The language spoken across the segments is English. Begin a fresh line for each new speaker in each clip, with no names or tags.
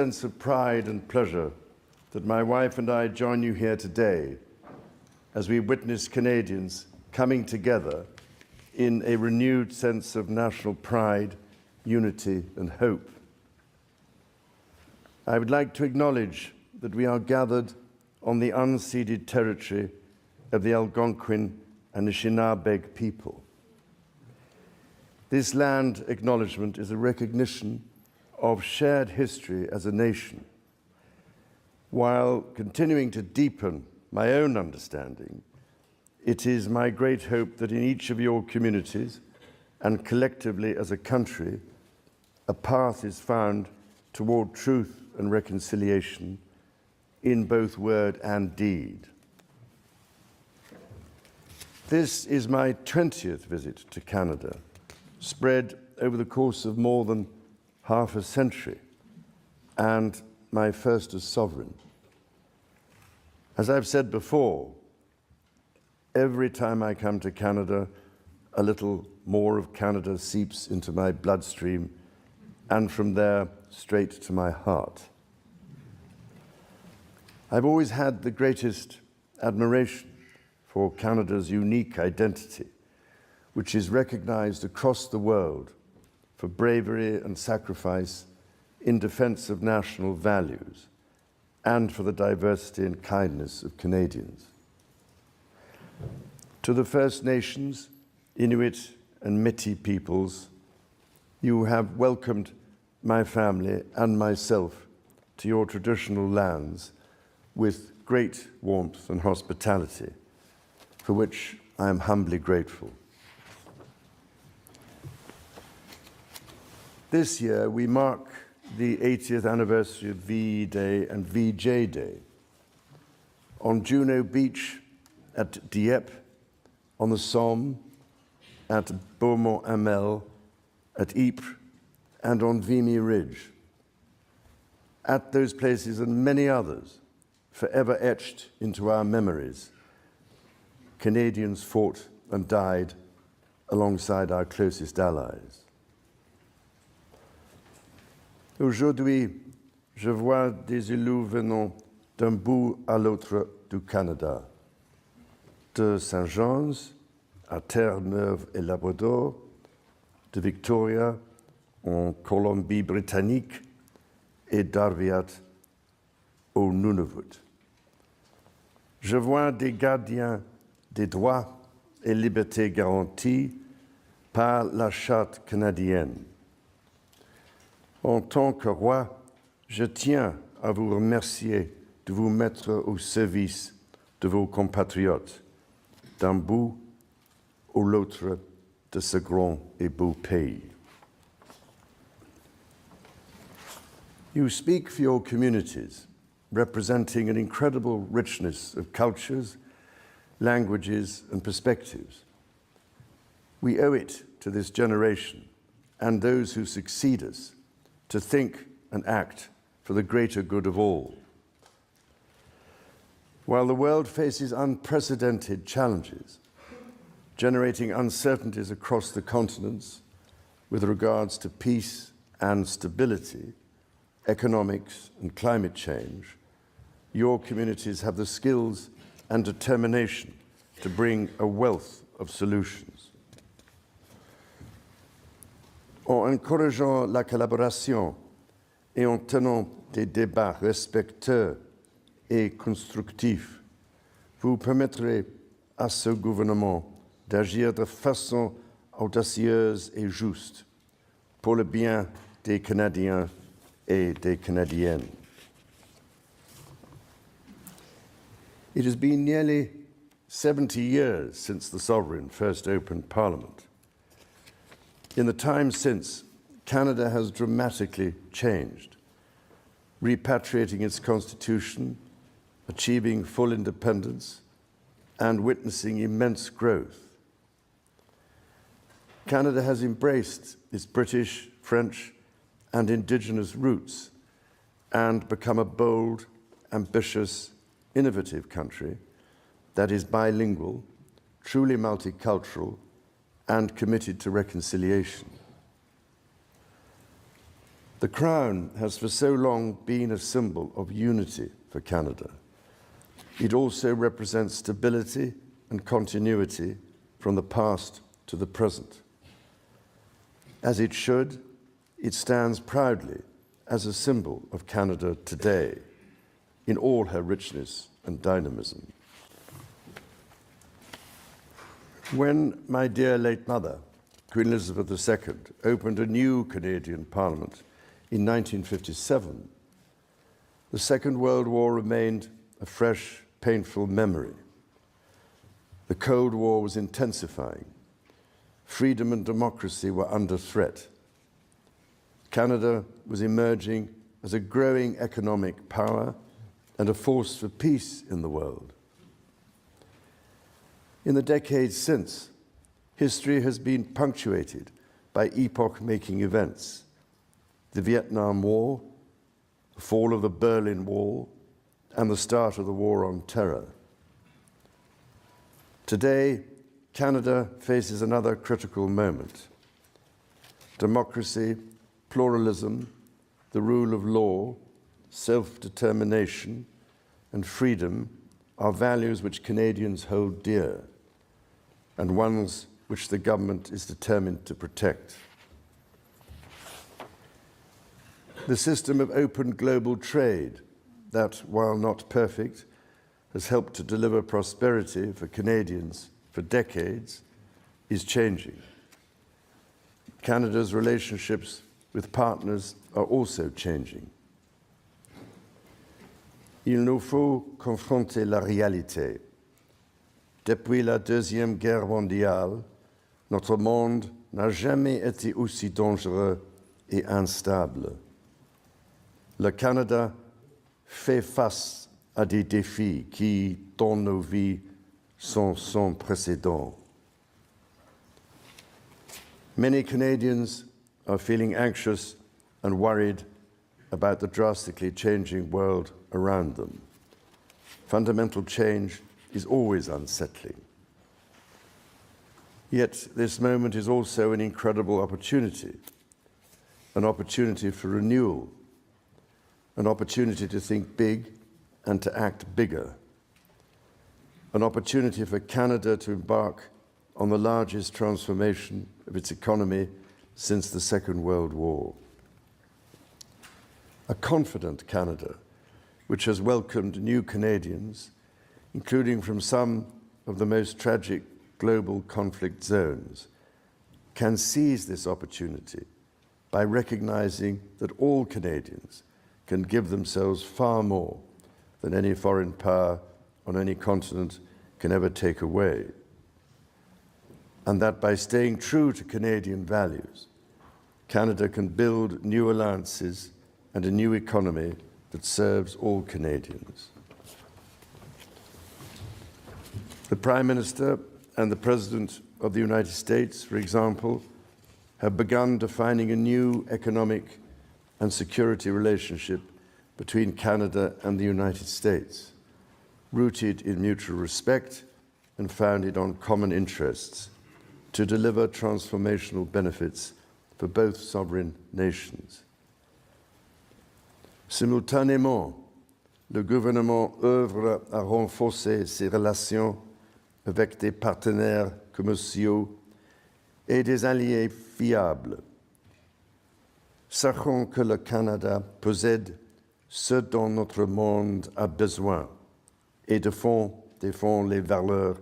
Sense of pride and pleasure that my wife and I join you here today as we witness Canadians coming together in a renewed sense of national pride, unity, and hope. I would like to acknowledge that we are gathered on the unceded territory of the Algonquin and Anishinaabe people. This land acknowledgement is a recognition of shared history as a nation, while continuing to deepen my own understanding. It is my great hope that in each of your communities and collectively as a country, a path is found toward truth and reconciliation in both word and deed. This is my 20th visit to Canada, spread over the course of more than half a century, and my first as sovereign. As I've said before, every time I come to Canada, a little more of Canada seeps into my bloodstream, and from there, straight to my heart. I've always had the greatest admiration for Canada's unique identity, which is recognized across the world for bravery and sacrifice in defense of national values and for the diversity and kindness of Canadians. To the First Nations, Inuit and Métis peoples, you have welcomed my family and myself to your traditional lands with great warmth and hospitality, for which I am humbly grateful. This year, we mark the 80th anniversary of VE Day and VJ Day. On Juno Beach, at Dieppe, on the Somme, at Beaumont-Hamel, at Ypres, and on Vimy Ridge. At those places and many others, forever etched into our memories, Canadians fought and died alongside our closest allies. Aujourd'hui, je vois des élus venant d'un bout à l'autre du Canada, de Saint-Jean's à Terre-Neuve et Labrador, de Victoria en Colombie-Britannique et d'Arviat au Nunavut. Je vois des gardiens des droits et libertés garantis par la Charte canadienne. En tant que roi, je tiens à vous remercier de vous mettre au service de vos compatriotes, d'un bout ou l'autre de ce grand et beau pays. You speak for your communities, representing an incredible richness of cultures, languages, and perspectives. We owe it to this generation and those who succeed us to think and act for the greater good of all. While the world faces unprecedented challenges, generating uncertainties across the continents with regards to peace and stability, economics and climate change, your communities have the skills and determination to bring a wealth of solutions. En encourageant la collaboration et en tenant des débats respectueux et constructifs, vous permettrez à ce gouvernement d'agir de façon audacieuse et juste pour le bien des Canadiens et des Canadiennes. It has been nearly 70 years since the Sovereign first opened Parliament. In the time since, Canada has dramatically changed, repatriating its constitution, achieving full independence, and witnessing immense growth. Canada has embraced its British, French, and Indigenous roots and become a bold, ambitious, innovative country that is bilingual, truly multicultural, and committed to reconciliation. The Crown has for so long been a symbol of unity for Canada. It also represents stability and continuity from the past to the present. As it should, it stands proudly as a symbol of Canada today in all her richness and dynamism. When my dear late mother, Queen Elizabeth II, opened a new Canadian Parliament in 1957, the Second World War remained a fresh, painful memory. The Cold War was intensifying. Freedom and democracy were under threat. Canada was emerging as a growing economic power and a force for peace in the world. In the decades since, history has been punctuated by epoch-making events: the Vietnam War, the fall of the Berlin Wall, and the start of the War on Terror. Today, Canada faces another critical moment. Democracy, pluralism, the rule of law, self-determination, and freedom are values which Canadians hold dear, and ones which the government is determined to protect. The system of open global trade that, while not perfect, has helped to deliver prosperity for Canadians for decades, is changing. Canada's relationships with partners are also changing. Il nous faut confronter la réalité. Depuis la Deuxième Guerre mondiale, notre monde n'a jamais été aussi dangereux et instable. Le Canada fait face à des défis qui, dans nos vies, sont sans précédent. Many Canadians are feeling anxious and worried about the drastically changing world around them. Fundamental change is always unsettling. Yet this moment is also an incredible opportunity, an opportunity for renewal, an opportunity to think big and to act bigger, an opportunity for Canada to embark on the largest transformation of its economy since the Second World War. A confident Canada, which has welcomed new Canadians, including from some of the most tragic global conflict zones, can seize this opportunity by recognizing that all Canadians can give themselves far more than any foreign power on any continent can ever take away. And that by staying true to Canadian values, Canada can build new alliances and a new economy that serves all Canadians. The Prime Minister and the President of the United States, for example, have begun defining a new economic and security relationship between Canada and the United States, rooted in mutual respect and founded on common interests, to deliver transformational benefits for both sovereign nations. Simultanément, le gouvernement œuvre à renforcer ses relations avec des partenaires commerciaux et des alliés fiables. Sachons que le Canada possède ce dont notre monde a besoin et défend les valeurs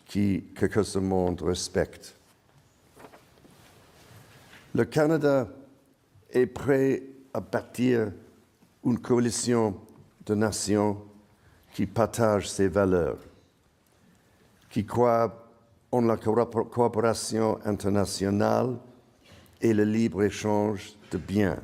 que ce monde respecte. Le Canada est prêt à bâtir une coalition de nations qui partagent ces valeurs, qui croient en la coopération internationale et le libre-échange de biens,